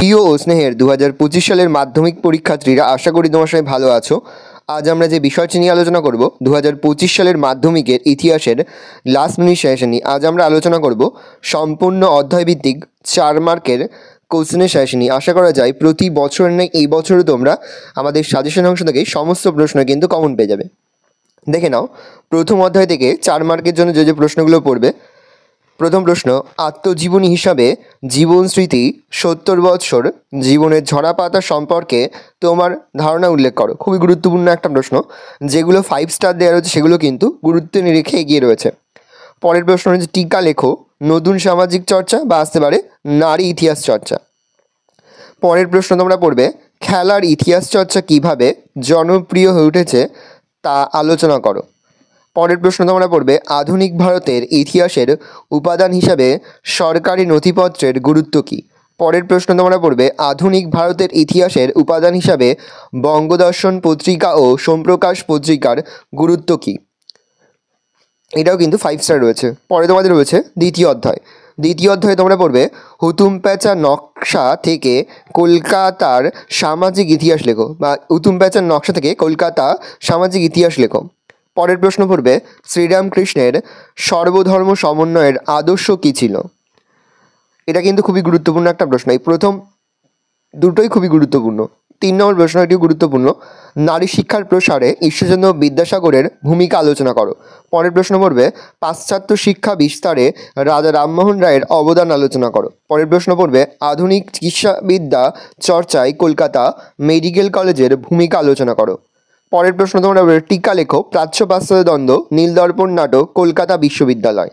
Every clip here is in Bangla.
প্রিয় ও স্নেহের 2025 সালের মাধ্যমিক পরীক্ষার্থীরা, আশা করি তোমার সবাই ভালো আছো। আজ আমরা যে বিষয়টি নিয়ে আলোচনা করব 2025 সালের মাধ্যমিকের ইতিহাসের লাস্ট মিনিট সেশন নিয়ে। আজ আমরা আলোচনা করব সম্পূর্ণ অধ্যায়ভিত্তিক 4 মার্কের কোশ্চেনের সেশন নিয়ে। আশা করা যায় প্রতি বছর নেই এই বছরও তোমরা আমাদের সাজেশন অংশ থেকে সমস্ত প্রশ্ন কিন্তু কমন পেয়ে যাবে। দেখে নাও, প্রথম অধ্যায় থেকে 4 মার্কের জন্য যে প্রশ্নগুলো পড়বে। প্রথম প্রশ্ন, আত্মজীবনী হিসাবে জীবন স্মৃতি 70 বৎসর জীবনের ঝরা পাতা সম্পর্কে তোমার ধারণা উল্লেখ করো। খুবই গুরুত্বপূর্ণ একটা প্রশ্ন, যেগুলো 5 স্টার দেওয়া রয়েছে সেগুলো কিন্তু গুরুত্ব নিরিখে এগিয়ে রয়েছে। পরের প্রশ্ন হচ্ছে টিকা লেখো, নতুন সামাজিক চর্চা বা আসতে পারে নারী ইতিহাস চর্চা। পরের প্রশ্ন তোমরা পড়বে, খেলার ইতিহাস চর্চা কিভাবে জনপ্রিয় হয়ে উঠেছে তা আলোচনা করো। পরের প্রশ্ন তোমরা পড়বে, আধুনিক ভারতের ইতিহাসের উপাদান হিসাবে সরকারি নথিপত্রের গুরুত্ব কী। পরের প্রশ্ন তোমরা পড়বে, আধুনিক ভারতের ইতিহাসের উপাদান হিসাবে বঙ্গদর্শন পত্রিকা ও সোমপ্রকাশ পত্রিকার গুরুত্ব কী। এটাও কিন্তু 5 স্টার রয়েছে। পরে তোমাদের রয়েছে দ্বিতীয় অধ্যায়। দ্বিতীয় অধ্যায়ে তোমরা পড়বে, হুতুম প্যাঁচা নকশা থেকে কলকাতার সামাজিক ইতিহাস লেখো, বা হুতুম প্যাঁচার নকশা থেকে কলকাতা সামাজিক ইতিহাস লেখো। পরের প্রশ্ন পড়বে, শ্রীরামকৃষ্ণের সর্বধর্ম সমন্বয়ের আদর্শ কী ছিল। এটা কিন্তু খুবই গুরুত্বপূর্ণ একটা প্রশ্ন। এই প্রথম দুটোই খুবই গুরুত্বপূর্ণ। 3 নম্বর প্রশ্ন এটিও গুরুত্বপূর্ণ, নারী শিক্ষার প্রসারে ঈশ্বরচন্দ্র বিদ্যাসাগরের ভূমিকা আলোচনা করো। পরের প্রশ্ন পড়বে, পাশ্চাত্য শিক্ষা বিস্তারে রাজা রামমোহন রায়ের অবদান আলোচনা করো। পরের প্রশ্ন পড়বে, আধুনিক চিকিৎসাবিদ্যা চর্চায় কলকাতা মেডিকেল কলেজের ভূমিকা আলোচনা করো। পরের প্রশ্ন তোমরা টিকা লেখো, প্রাচ্য পাশ্চাত্য দ্বন্দ্ব, নীলদর্পণ নাটক, কলকাতা বিশ্ববিদ্যালয়।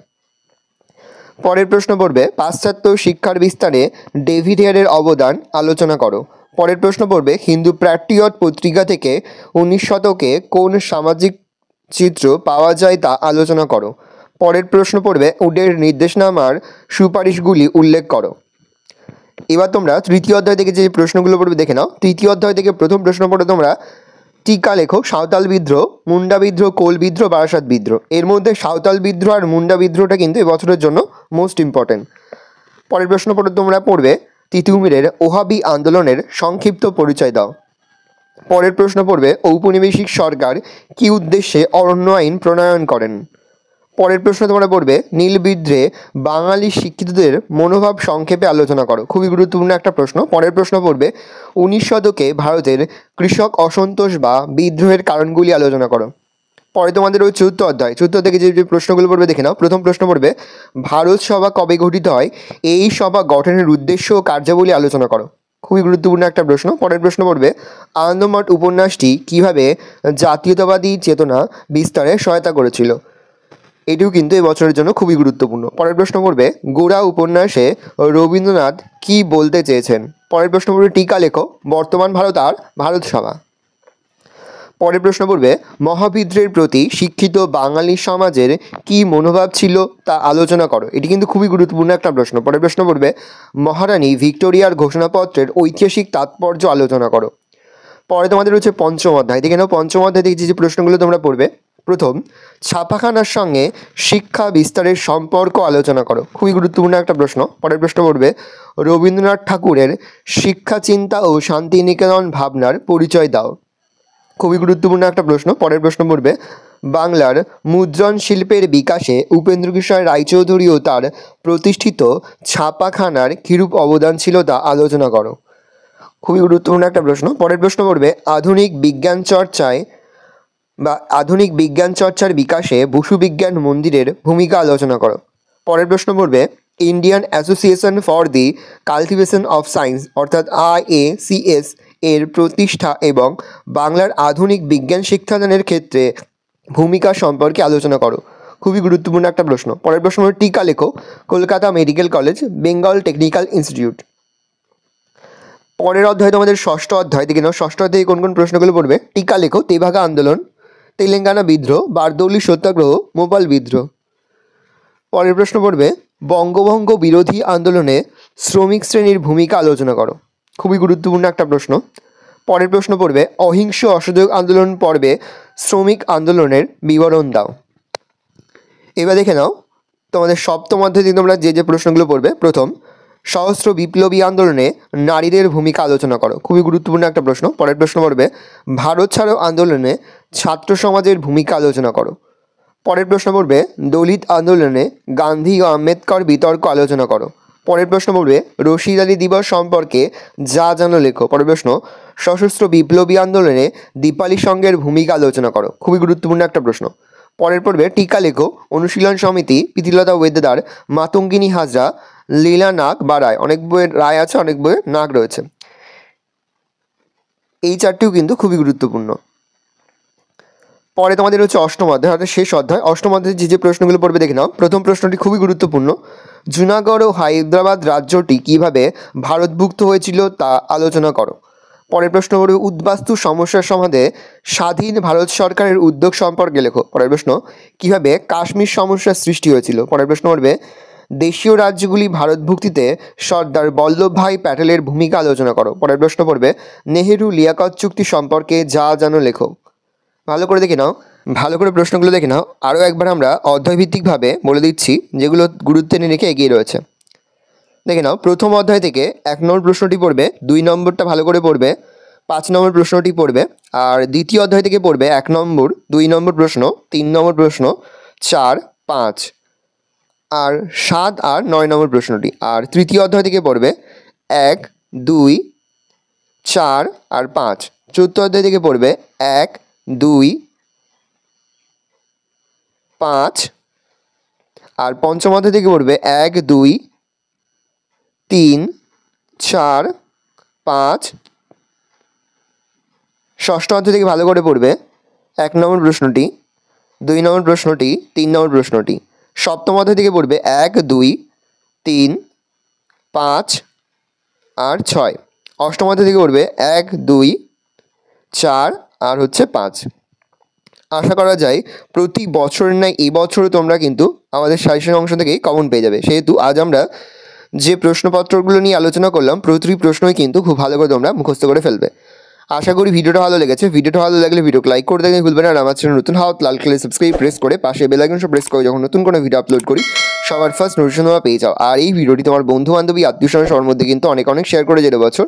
পরের প্রশ্ন পড়বে, পাশ্চাত্য শিক্ষার বিস্তারে ডেভিড হেয়ারের অবদান আলোচনা করো। পরের প্রশ্ন পড়বে, হিন্দু প্যাট্রিয়ট পত্রিকা থেকে 19 শতকে কোন সামাজিক চিত্র পাওয়া যায় তা আলোচনা করো। পরের প্রশ্ন পড়বে, উডের নির্দেশনামার সুপারিশগুলি উল্লেখ করো। এবার তোমরা তৃতীয় অধ্যায় থেকে যে প্রশ্নগুলো পড়বে দেখে নাও। তৃতীয় অধ্যায় থেকে প্রথম প্রশ্ন পড়ে তোমরা টিকা লেখো, সাঁওতাল বিদ্রোহ, মুন্ডা বিদ্রোহ, কোল বিদ্রোহ, বারাসাত বিদ্রোহ। এর মধ্যে সাঁওতাল বিদ্রোহ আর মুন্ডা বিদ্রোহটা কিন্তু এবছরের জন্য মোস্ট ইম্পর্টেন্ট। পরের প্রশ্ন পড়ে তোমরা পড়বে, তিতুমিরের ওহাবি আন্দোলনের সংক্ষিপ্ত পরিচয় দাও। পরের প্রশ্ন পড়বে, ঔপনিবেশিক সরকার কী উদ্দেশ্যে অরণ্য আইন প্রণয়ন করেন। পরের প্রশ্ন তোমরা পড়বে, নীল বিদ্রোহে বাঙালি শিক্ষিতদের মনোভাব সংক্ষেপে আলোচনা করো। খুবই গুরুত্বপূর্ণ একটা প্রশ্ন। পরের প্রশ্ন পড়বে, 19 শতকে ভারতের কৃষক অসন্তোষ বা বিদ্রোহের কারণগুলি আলোচনা করো। পরে তোমাদের ওই চতুর্থ অধ্যায়, চতুর্থ থেকে যে প্রশ্নগুলো পড়বে দেখে নাও। প্রথম প্রশ্ন পড়বে, ভারত সভা কবে গঠিত হয়, এই সভা গঠনের উদ্দেশ্য ও কার্যাবলী আলোচনা করো। খুবই গুরুত্বপূর্ণ একটা প্রশ্ন। পরের প্রশ্ন পড়বে, আনন্দমঠ উপন্যাসটি কীভাবে জাতীয়তাবাদী চেতনা বিস্তারে সহায়তা করেছিল। এটিও কিন্তু এবছরের জন্য খুবই গুরুত্বপূর্ণ। পরের প্রশ্ন পড়বে, গোরা উপন্যাসে রবীন্দ্রনাথ কী বলতে চেয়েছেন। পরের প্রশ্ন পড়বে, টিকা লেখো, বর্তমান ভারত আর ভারত সভা। পরের প্রশ্ন পড়বে, মহাবিদ্রোহের প্রতি শিক্ষিত বাঙালি সমাজের কী মনোভাব ছিল তা আলোচনা করো। এটি কিন্তু খুবই গুরুত্বপূর্ণ একটা প্রশ্ন। পরের প্রশ্ন পড়বে, মহারানী ভিক্টোরিয়ার ঘোষণাপত্রের ঐতিহাসিক তাৎপর্য আলোচনা করো। পরে তোমাদের হচ্ছে পঞ্চম অধ্যায়। দেখে নাও, পঞ্চম অধ্যায় থেকে যে প্রশ্নগুলো তোমরা পড়বে। প্রথম, ছাপাখানার সঙ্গে শিক্ষা বিস্তারের সম্পর্ক আলোচনা করো। খুবই গুরুত্বপূর্ণ একটা প্রশ্ন। পরের প্রশ্ন পড়বে, রবীন্দ্রনাথ ঠাকুরের শিক্ষা চিন্তা ও শান্তিনিকেতন ভাবনার পরিচয় দাও। খুবই গুরুত্বপূর্ণ একটা প্রশ্ন। পরের প্রশ্ন পড়বে, বাংলার মুদ্রণ শিল্পের বিকাশে উপেন্দ্রকিশোর রায়চৌধুরী ও তার প্রতিষ্ঠিত ছাপাখানার কীরূপ অবদান ছিল তা আলোচনা করো। খুবই গুরুত্বপূর্ণ একটা প্রশ্ন। পরের প্রশ্ন পড়বে, আধুনিক বিজ্ঞান চর্চার বিকাশে বসু বিজ্ঞান মন্দিরের ভূমিকা আলোচনা করো। পরের প্রশ্ন পড়বে, Indian association for the cultivation of science অর্থাৎ IACS এর প্রতিষ্ঠা এবং বাংলার আধুনিক বিজ্ঞান শিক্ষাদানের ক্ষেত্রে ভূমিকা সম্পর্কে আলোচনা করো। খুবই গুরুত্বপূর্ণ একটা প্রশ্ন। পরের প্রশ্ন হলো, টিকা লেখো, Kolkata medical college, Bengal technical institute. পরের অধ্যায় তোমাদের ষষ্ঠ অধ্যায় থেকে নাও। ষষ্ঠ অধ্যায়ে কোন কোন প্রশ্নগুলো পড়বে, টিকা লেখো, তেভাগা আন্দোলন, তেলেঙ্গানা বিদ্রোহ, বারদৌলি সত্যাগ্রহ, মোপাল বিদ্রোহ। পরের প্রশ্ন পড়বে, বঙ্গভঙ্গ বিরোধী আন্দোলনে শ্রমিক শ্রেণীর ভূমিকা আলোচনা করো। খুবই গুরুত্বপূর্ণ একটা প্রশ্ন। পরের প্রশ্ন পড়বে, অহিংস অসহযোগ আন্দোলন পর্বে শ্রমিক আন্দোলনের বিবরণ দাও। এবার দেখে নাও তোমাদের সপ্তম অধ্যায় থেকে তোমরা যে প্রশ্নগুলো পড়বে। প্রথম, সহস্র বিপ্লবী আন্দোলনে নারীদের ভূমিকা আলোচনা করো। খুবই গুরুত্বপূর্ণ একটা প্রশ্ন। পরের প্রশ্ন পড়বে ভারত ছাড়ো আন্দোলনে ছাত্র সমাজের ভূমিকা আলোচনা করো। পরের প্রশ্ন পড়বে দলিত আন্দোলনে গান্ধী ও আম্বেদকর বিতর্ক আলোচনা করো। পরের প্রশ্ন পড়বে রশিদ আলী দিবস সম্পর্কে যা জানো লেখো। পরের প্রশ্ন সশস্ত্র বিপ্লবী আন্দোলনে দীপালি সংঘের ভূমিকা আলোচনা করো। খুবই গুরুত্বপূর্ণ একটা প্রশ্ন। পরের পড়বে টিকা লেখো। অনুশীলন সমিতি, প্রীতিলতা ওয়েদেদার, মাতঙ্গিনী হাজরা, লীলা নাগ বা রায়। অনেক বইয়ের রায় আছে, অনেক বইয়ের নাগ রয়েছে। এই চারটিও কিন্তু খুবই গুরুত্বপূর্ণ। পরে তোমাদের হচ্ছে অষ্টম অধ্যায়, অর্থাৎ শেষ অধ্যায়। অষ্টম অধ্যায়ে যে প্রশ্নগুলো পড়বে দেখে নাও। প্রথম প্রশ্নটি খুবই গুরুত্বপূর্ণ। জুনাগড় ও হায়দ্রাবাদ রাজ্যটি কিভাবে ভারতভুক্ত হয়েছিল তা আলোচনা করো। পরের প্রশ্ন পড়বে উদ্বাস্তু সমস্যার সমাধানে স্বাধীন ভারত সরকারের উদ্যোগ সম্পর্কে লেখো। পরের প্রশ্ন কিভাবে কাশ্মীর সমস্যার সৃষ্টি হয়েছিল। পরের প্রশ্ন পড়বে দেশীয় রাজ্যগুলি ভারতভুক্তিতে সর্দার বল্লভভাই প্যাটেলের ভূমিকা আলোচনা করো। পরের প্রশ্ন পড়বে নেহেরু লিয়াকত চুক্তি সম্পর্কে যা জানো লেখো। ভালো করে দেখে নাও, ভালো করে প্রশ্নগুলো দেখে নাও। আরও একবার আমরা অধ্যায়ভিত্তিকভাবে বলে দিচ্ছি যেগুলো গুরুত্ব নিয়ে রেখে এগিয়ে রয়েছে। দেখে নাও, প্রথম অধ্যায় থেকে 1 নম্বর প্রশ্নটি পড়বে, 2 নম্বরটা ভালো করে পড়বে, 5 নম্বর প্রশ্নটি পড়বে। আর দ্বিতীয় অধ্যায় থেকে পড়বে 1 নম্বর, 2 নম্বর প্রশ্ন, 3 নম্বর প্রশ্ন, 4, 5 আর 7 আর 9 নম্বর প্রশ্নটি। আর তৃতীয় অধ্যায় থেকে পড়বে 1, 2, 4 আর 5। চতুর্থ অধ্যায় থেকে পড়বে 1, 2, 5 আর পঞ্চম অধ্যায় থেকে পড়বে 1, 2, 3, 4, 5। ষষ্ঠ অধ্যায় থেকে ভালো করে পড়বে 1 নম্বর প্রশ্নটি, 2 নম্বর প্রশ্নটি, 3 নম্বর প্রশ্নটি। সপ্তম অধ্যায় থেকে পড়বে 1, 2, 3, 5 আর 6। অষ্টম অধ্যায় থেকে পড়বে 1, 2, 4 আর হচ্ছে 5। আশা করা যায় প্রতি বছরের ন্যায় এই বছরও তোমরা কিন্তু আমাদের সাজেশন অংশ থেকেই কমন পেয়ে যাবে। সেহেতু আজ আমরা যে প্রশ্নপত্রগুলো নিয়ে আলোচনা করলাম প্রতিটি প্রশ্নই কিন্তু খুব ভালো করে তোমরা মুখস্থ করে ফেলবে। আশা করি ভিডিওটা ভালো লেগেছে। ভিডিওটা ভালো লাগলে ভিডিওকে লাইক করে দেখে ভুলবেন। আর আমার চ্যানেল নতুন হওয়া লাল কালার সাবস্ক্রাইব প্রেস করে পাশে বেল আইকনটা প্রেস করে যখন নতুন কোনো ভিডিও আপলোড করি সবার ফার্স্ট নোটিফিকেশন তোমরা পেয়ে যাও। আর এই ভিডিওটি তোমার বন্ধু বান্ধবী আত্মীয় স্বজন সবার মধ্যে কিন্তু অনেক শেয়ার করে যেতে বছর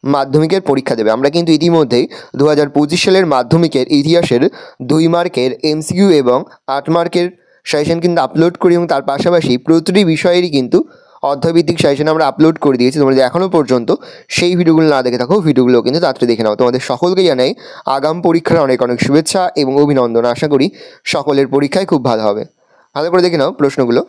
মাধ্যমিকের পরীক্ষা দেবে। আমরা কিন্তু ইতিমধ্যেই 2025 সালের মাধ্যমিকের ইতিহাসের 2 মার্কের MCQ এবং 8 মার্কের সাজেশন কিন্তু আপলোড করি এবং তার পাশাপাশি প্রতিটি বিষয়েরই কিন্তু অধ্যায়ভিত্তিক সাজেশন আমরা আপলোড করে দিয়েছি। তোমরা যদি এখনও পর্যন্ত সেই ভিডিওগুলো না দেখে থাকো ভিডিওগুলো কিন্তু তাড়াতাড়ি দেখে নাও। তোমাদের সকলকে জানাই আগাম পরীক্ষার অনেক শুভেচ্ছা এবং অভিনন্দন। আশা করি সকলের পরীক্ষায় খুব ভালো হবে। ভালো করে দেখে নাও প্রশ্নগুলো।